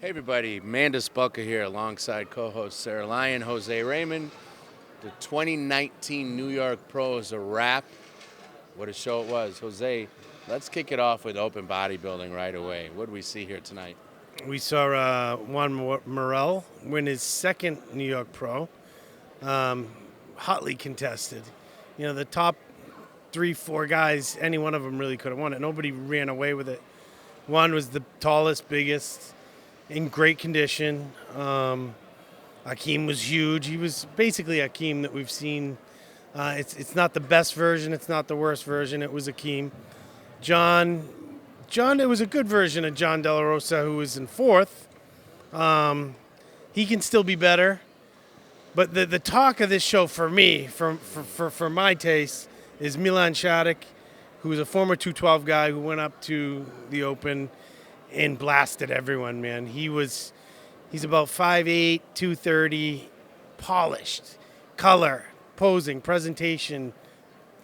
Hey everybody, Mandus here alongside co-host Sarah Lyon, Jose Raymond. The 2019 New York Pro is a wrap. What a show it was. Jose, let's kick it off with open bodybuilding right away. What do we see here tonight? We saw Juan Morel win his second New York Pro, hotly contested. You know, the top 3, 4 guys, any one of them really could have won it. Nobody ran away with it. Juan was the tallest, biggest, in great condition. Akeem was huge. He was basically Akeem that we've seen. It's not the best version. It's not the worst version. It was Akeem. John, it was a good version of John De La Rosa, who was in fourth. He can still be better. But the talk of this show for me, for my taste, is Milan Shadik, who was a former 212 guy who went up to the Open and blasted everyone, man. He's about 5'8", 230, polished, color, posing, presentation,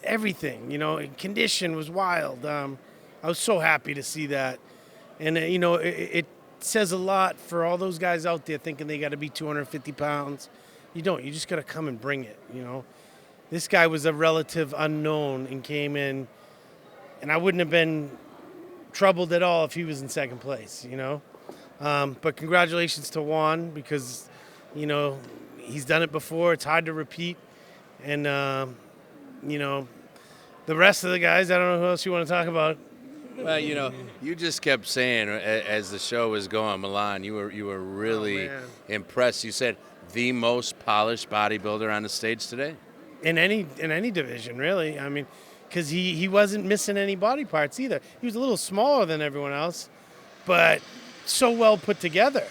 everything. You know, condition was wild. I was so happy to see that. And, it says a lot for all those guys out there thinking they got to be 250 pounds. You don't. You just got to come and bring it, you know. This guy was a relative unknown and came in, and I wouldn't have been troubled at all if he was in second place, you know. But congratulations to Juan because, you know, he's done it before. It's hard to repeat. And, the rest of the guys, I don't know who else you want to talk about. Well, you just kept saying as the show was going, Milan, you were really impressed. You said the most polished bodybuilder on the stage today? In any division, really. I mean, because he wasn't missing any body parts either. He was a little smaller than everyone else, but so well put together.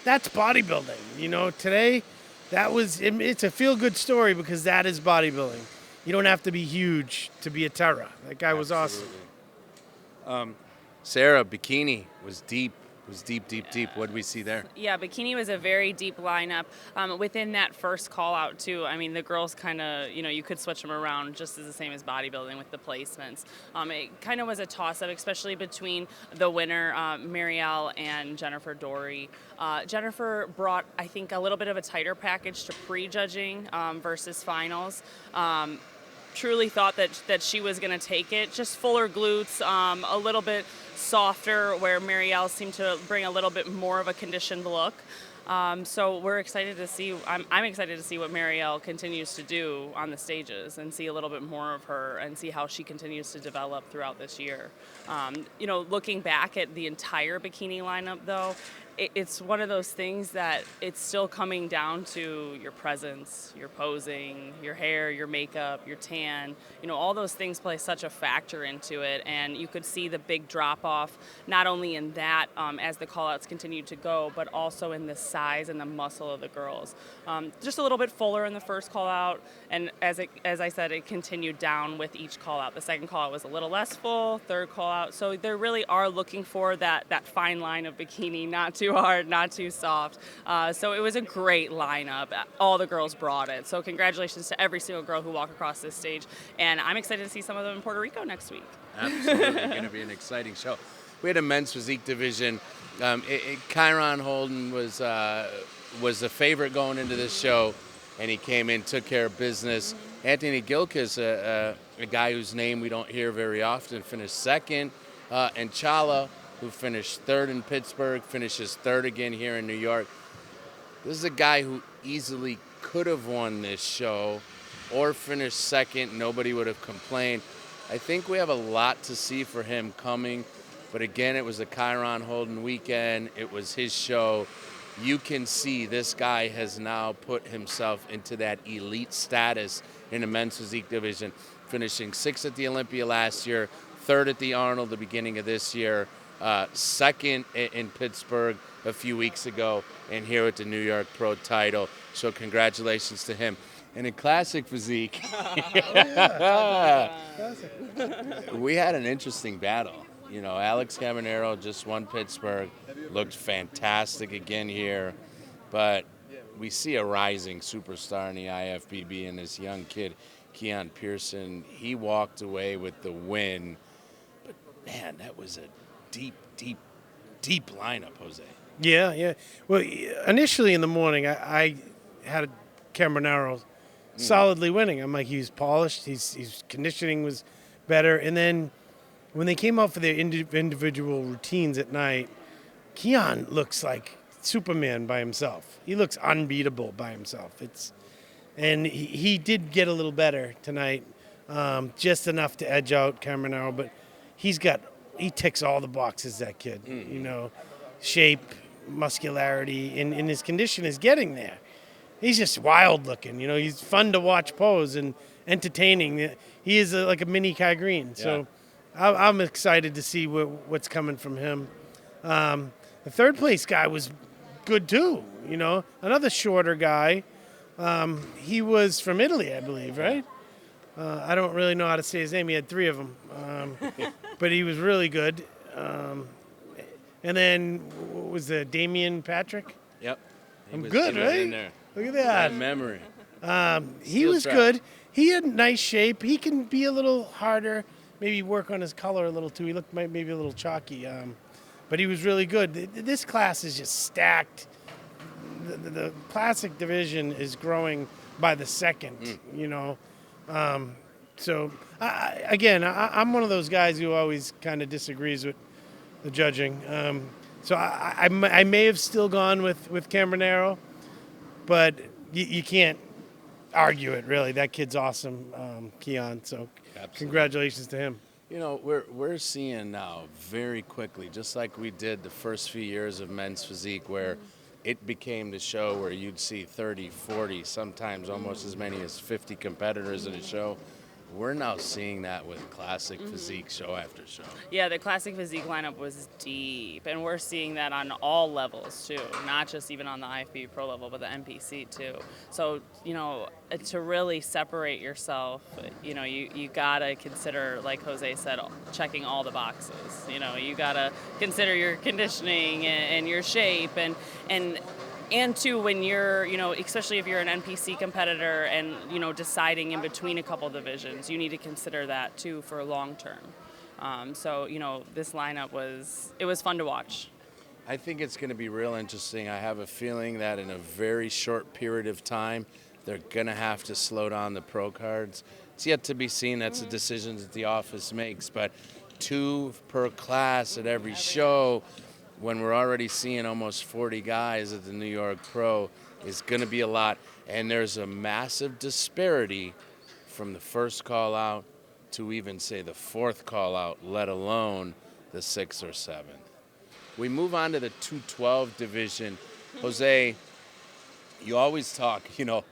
That's bodybuilding. You know, today, it's a feel-good story because that is bodybuilding. You don't have to be huge to be a terror. That guy was awesome. Sarah, bikini was deep. What did we see there? Yeah, bikini was a very deep lineup. Within that first call out too, I mean, the girls kind of, you could switch them around just as the same as bodybuilding with the placements. It kind of was a toss-up, especially between the winner, Marielle, and Jennifer Dory. Jennifer brought, I think, a little bit of a tighter package to pre-judging versus finals. Truly thought that she was going to take it. Just fuller glutes, a little bit softer, where Marielle seemed to bring a little bit more of a conditioned look. So we're excited to see. I'm excited to see what Marielle continues to do on the stages and see a little bit more of her and see how she continues to develop throughout this year. Looking back at the entire bikini lineup, though, it's one of those things that it's still coming down to your presence, your posing, your hair, your makeup, your tan. All those things play such a factor into it, and you could see the big drop-off, not only in that as the call-outs continued to go, but also in the size and the muscle of the girls. Just a little bit fuller in the first call-out, and as I said, it continued down with each call-out. The second call-out was a little less full, third call-out. So they really are looking for that fine line of bikini, not too hard, not too soft. So it was a great lineup. All the girls brought it. So congratulations to every single girl who walked across this stage. And I'm excited to see some of them in Puerto Rico next week. Absolutely. Going to be an exciting show. We had a men's physique division. Kyron Holden was the favorite going into this show, and he came in, took care of business. Mm-hmm. Anthony Gilkis, a guy whose name we don't hear very often, finished second. And Chala, who finished third in Pittsburgh, finishes third again here in New York. This is a guy who easily could have won this show or finished second. Nobody would have complained. I think we have a lot to see for him coming. But again, it was a Kyron Holden weekend. It was his show. You can see this guy has now put himself into that elite status in the men's physique division, finishing sixth at the Olympia last year, third at the Arnold the beginning of this year, second in Pittsburgh a few weeks ago, and here with the New York Pro title. So congratulations to him. And in classic physique, we had an interesting battle. Alex Cabanero just won Pittsburgh, looked fantastic again here, but we see a rising superstar in the IFBB and this young kid, Keon Pearson. He walked away with the win, but man, that was a deep lineup, Jose. Yeah, yeah. Well, initially in the morning, I had Cambronero solidly winning. I'm like, he's polished. His conditioning was better. And then when they came out for their individual routines at night, Keon looks like Superman by himself. He looks unbeatable by himself. And he did get a little better tonight, just enough to edge out Cambronero. But he ticks all the boxes. That kid, shape, muscularity, and his condition is getting there. He's just wild looking. He's fun to watch pose and entertaining. He is like a mini Kai Green. So I'm excited to see what's coming from him. The third place guy was good too. Another shorter guy. He was from Italy, I believe, right? I don't really know how to say his name. He had 3 of them. But he was really good. And then, what was the Damian Patrick? Yep. I'm good, right? In there. Look at that. Bad memory. He was good. He had nice shape. He can be a little harder, maybe work on his color a little too. He looked maybe a little chalky, but he was really good. This class is just stacked. The classic division is growing by the second, So, I'm one of those guys who always kind of disagrees with the judging. So I may have still gone with Cambronero, but you can't argue it, really. That kid's awesome, Keon. So Absolutely. Congratulations to him. We're seeing now very quickly, just like we did the first few years of men's physique, where it became the show where you'd see 30, 40, sometimes almost as many as 50 competitors in a show. We're now seeing that with classic physique show after show. Yeah, the classic physique lineup was deep, and we're seeing that on all levels too, not just even on the IFBB Pro level, but the NPC too. So, to really separate yourself, you gotta consider, like Jose said, checking all the boxes. You gotta consider your conditioning and your shape and too, when you're, especially if you're an NPC competitor and, deciding in between a couple divisions, you need to consider that too for long term. So, this lineup was fun to watch. I think it's going to be real interesting. I have a feeling that in a very short period of time, they're going to have to slow down the pro cards. It's yet to be seen. That's a decision that the office makes. But 2 per class at every show, when we're already seeing almost 40 guys at the New York Pro, is going to be a lot. And there's a massive disparity from the first call out to even, say, the 4th call out, let alone the 6th or 7th. We move on to the 212 division. Jose, you always talk, here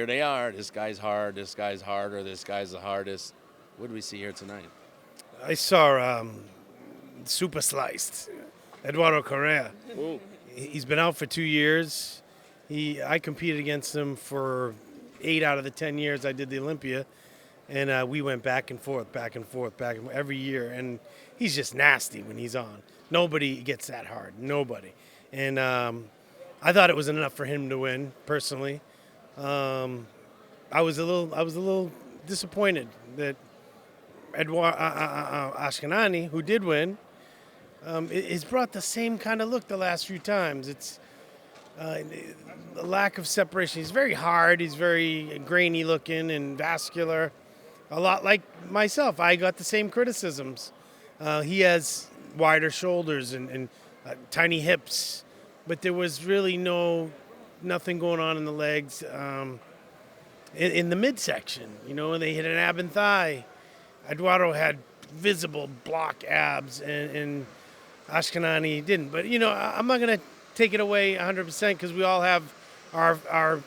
they are. This guy's hard, this guy's harder, this guy's the hardest. What do we see here tonight? I saw super sliced. Eduardo Correa. Ooh. He's been out for 2 years. I competed against him for 8 out of the 10 years I did the Olympia, and we went back and forth every year. And he's just nasty when he's on. Nobody gets that hard. Nobody. And I thought it was enough for him to win. Personally, I was a little disappointed that Eduardo Ashkenani, who did win, it's brought the same kind of look the last few times. It's the lack of separation. He's very hard. He's very grainy looking and vascular. A lot like myself. I got the same criticisms. He has wider shoulders and tiny hips, but there was really nothing going on in the legs. In the midsection, and they hit an ab and thigh. Eduardo had visible block abs and Ashkenani didn't. But, I'm not going to take it away 100% because we all have our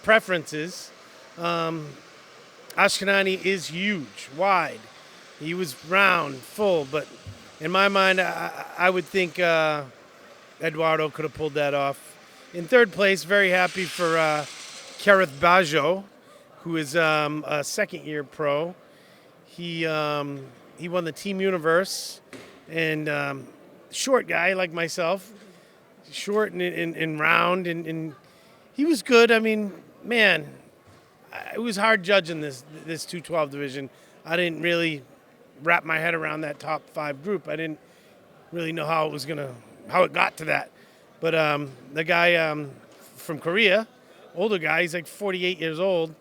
preferences. Ashkenani is huge, wide. He was round, full. But in my mind, I would think Eduardo could have pulled that off. In third place, very happy for Kareth Bajo, who is a second-year pro. He won the Team Universe, and short guy like myself, short and round, and he was good. I mean, man, it was hard judging this 212 division. I didn't really wrap my head around that top 5 group. I didn't really know how it got to that. But the guy from Korea, older guy, he's like 48 years old,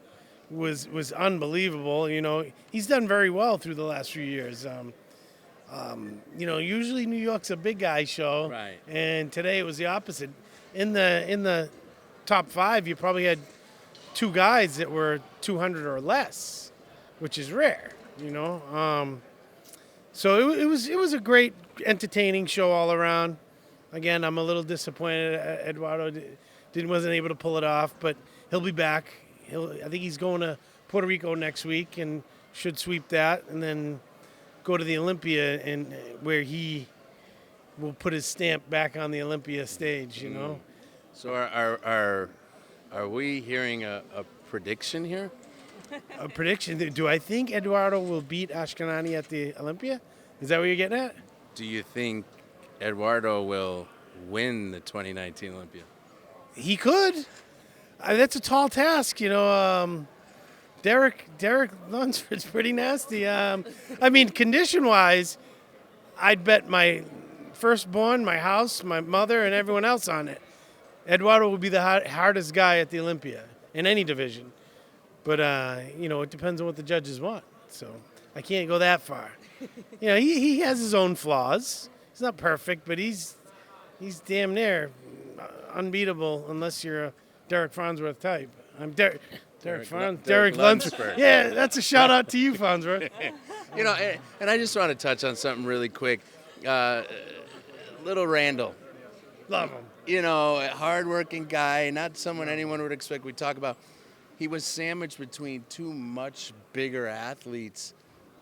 was unbelievable. You know, he's done very well through the last few years. You know, usually New York's a big guy show, Right. and today it was the opposite. In the top 5, you probably had 2 guys that were 200 or less, which is rare. You know, so it was a great, entertaining show all around. Again, I'm a little disappointed Eduardo wasn't able to pull it off, but he'll be back. I think he's going to Puerto Rico next week and should sweep that, and then go to the Olympia, and where he will put his stamp back on the Olympia stage. You know. So are we hearing a prediction here? A prediction? Do I think Eduardo will beat Ashkenani at the Olympia? Is that what you're getting at? Do you think Eduardo will win the 2019 Olympia? He could. That's a tall task, you know. Derek Lunsford's pretty nasty. I mean, condition-wise, I'd bet my firstborn, my house, my mother, and everyone else on it. Eduardo will be the hardest guy at the Olympia in any division. But, you know, it depends on what the judges want. So I can't go that far. You know, he has his own flaws. He's not perfect, but he's damn near unbeatable unless you're a Derek Farnsworth type. I'm Derek Lunsford. Yeah, that's a shout out to you, Farnsworth. You know, and I just want to touch on something really quick. Little Randall. Love him. You know, a hardworking guy, not someone anyone would expect we talk about. He was sandwiched between 2 much bigger athletes,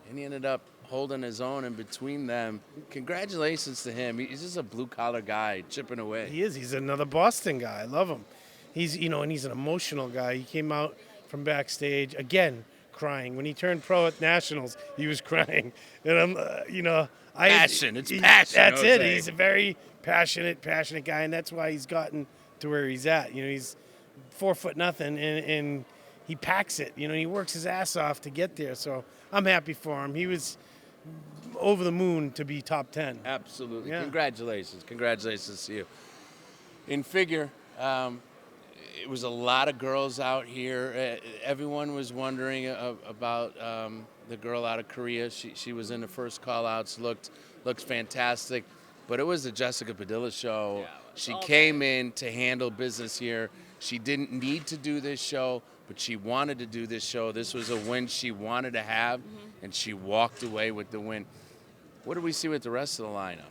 and he ended up holding his own in between them. Congratulations to him. He's just a blue-collar guy chipping away. He is. He's another Boston guy. I love him. He's, you know, and he's an emotional guy. He came out from backstage, again, crying. When he turned pro at Nationals, he was crying. And I'm, you know, Passion. It's passion. That's it. Jose. He's a very passionate guy, and that's why he's gotten to where he's at. You know, he's 4'0" and he packs it. You know, he works his ass off to get there. So I'm happy for him. He was over the moon to be top 10. Absolutely. Yeah. Congratulations to you. In figure, it was a lot of girls out here. Everyone was wondering about the girl out of Korea. She was in the first call-outs, looks fantastic. But it was the Jessica Padilla show. She came in to handle business here. She didn't need to do this show, but she wanted to do this show. This was a win she wanted to have, and she walked away with the win. What do we see with the rest of the lineup?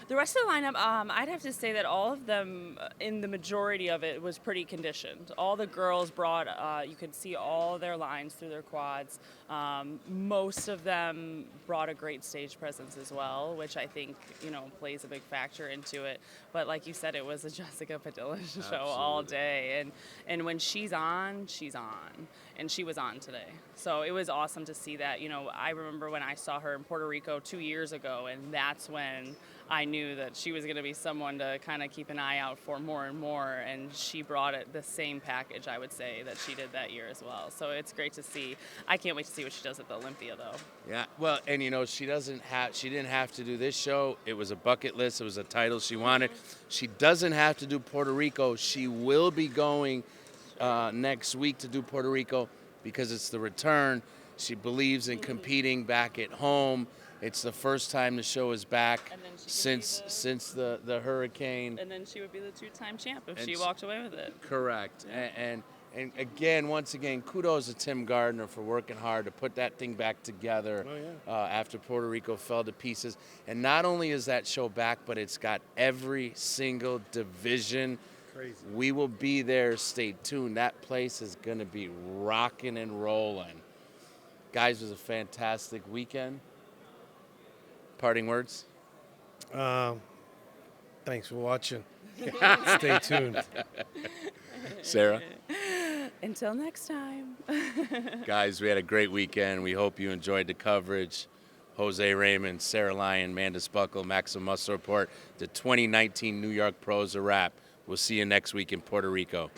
The rest of the lineup, I'd have to say that all of them, in the majority of it, was pretty conditioned. All the girls brought, you could see all their lines through their quads. Most of them brought a great stage presence as well, which I think, you know, plays a big factor into it. But like you said, it was a Jessica Padilla show all day. And when she's on, she's on. And she was on today. So it was awesome to see that. You know, I remember when I saw her in Puerto Rico 2 years ago, and that's when I knew that she was going to be someone to kind of keep an eye out for more and more, and she brought it the same package, I would say, that she did that year as well. So it's great to see. I can't wait to see what she does at the Olympia, though. Yeah, well, and you know, she didn't have to do this show. It was a bucket list. It was a title she wanted. She doesn't have to do Puerto Rico. She will be going next week to do Puerto Rico because it's the return. She believes in competing back at home. It's the first time the show is back since the hurricane. And then she would be the 2-time champ if she walked away with it. Correct. Yeah. And again, once again, kudos to Tim Gardner for working hard to put that thing back together after Puerto Rico fell to pieces. And not only is that show back, but it's got every single division. Crazy. We will be there. Stay tuned. That place is going to be rocking and rolling. Guys, it was a fantastic weekend. Parting words? Thanks for watching. Stay tuned. Sarah? Until next time. Guys, we had a great weekend. We hope you enjoyed the coverage. Jose Raymond, Sarah Lyon, Mandus Buckle, Maxim Muscle Report. The 2019 New York Pros a wrap. We'll see you next week in Puerto Rico.